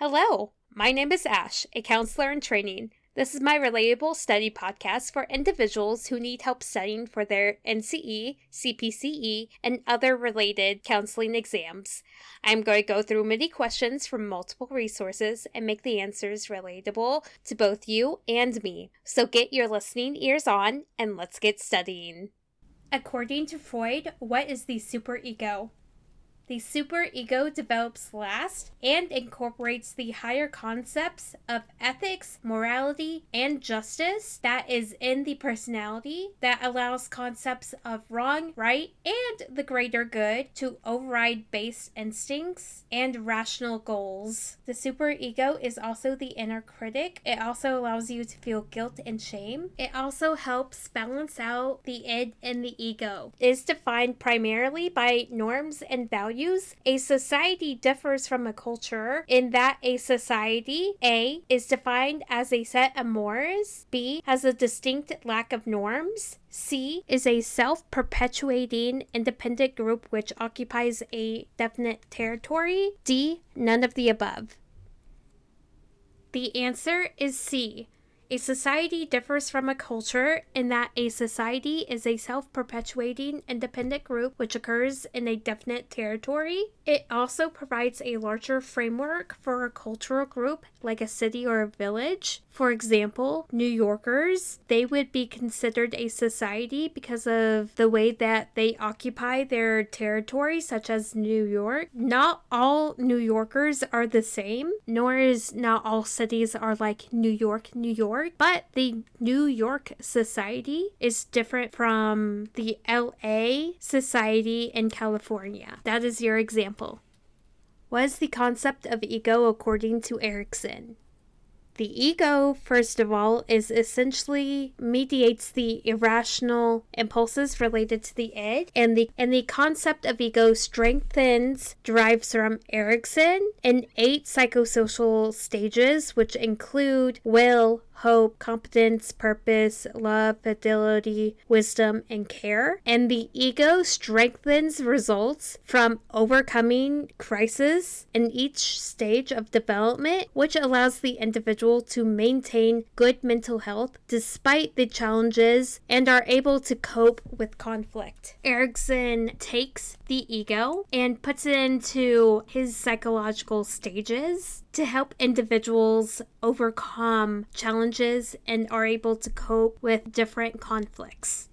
Hello, my name is Ash, a counselor in training. This is my Relatable study podcast for individuals who need help studying for their NCE, CPCE, and other related counseling exams. I'm going to go through many questions from multiple resources and make the answers relatable to both you and me. So get your listening ears on and let's get studying. According to Freud, what is the superego? The superego develops last and incorporates the higher concepts of ethics, morality, and justice that is in the personality that allows concepts of wrong, right, and the greater good to override base instincts and rational goals. The superego is also the inner critic. It also allows you to feel guilt and shame. It also helps balance out the id and the ego. It is defined primarily by norms and values. A society differs from a culture in that a society, A, is defined as a set of mores, B, has a distinct lack of norms, C, is a self-perpetuating independent group which occupies a definite territory, D, none of the above. The answer is C. A society differs from a culture in that a society is a self-perpetuating independent group which occurs in a definite territory. It also provides a larger framework for a cultural group like a city or a village. For example, New Yorkers, they would be considered a society because of the way that they occupy their territory, such as New York. Not all New Yorkers are the same, nor is not all cities are like New York, New York, but the New York society is different from the LA society in California. That is your example. What is the concept of ego according to Erikson? The ego, first of all, is essentially mediates the irrational impulses related to the id, and the concept of ego derives from Erikson in 8 psychosocial stages, which include will, hope, competence, purpose, love, fidelity, wisdom, and care. And the ego strengthens results from overcoming crisis in each stage of development, which allows the individual to maintain good mental health despite the challenges and are able to cope with conflict. Erikson takes the ego and puts it into his psychological stages to help individuals overcome challenges and are able to cope with different conflicts.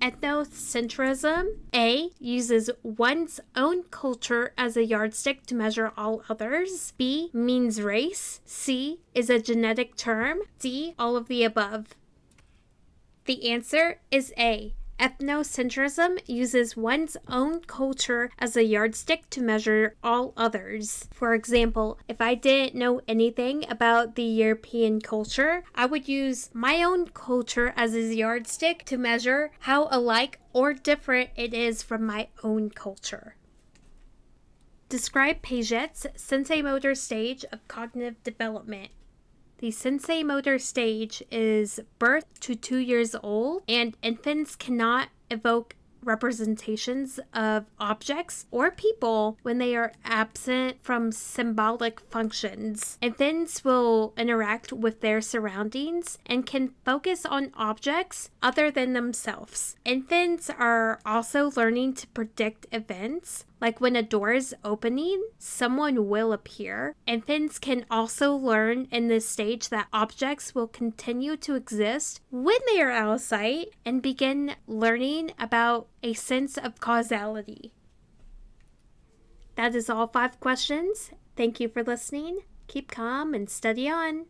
Ethnocentrism. A, uses one's own culture as a yardstick to measure all others. B, means race. C, is a genetic term. D, all of the above. The answer is A. Ethnocentrism uses one's own culture as a yardstick to measure all others. For example, if I didn't know anything about the European culture, I would use my own culture as a yardstick to measure how alike or different it is from my own culture. Describe Paget's sensory-motor stage of cognitive development. The sensory-motor stage is birth to 2 years old, and infants cannot evoke representations of objects or people when they are absent from symbolic functions. Infants will interact with their surroundings and can focus on objects other than themselves. Infants are also learning to predict events. Like when a door is opening, someone will appear. Infants can also learn in this stage that objects will continue to exist when they are out of sight and begin learning about a sense of causality. That is all 5 questions. Thank you for listening. Keep calm and study on.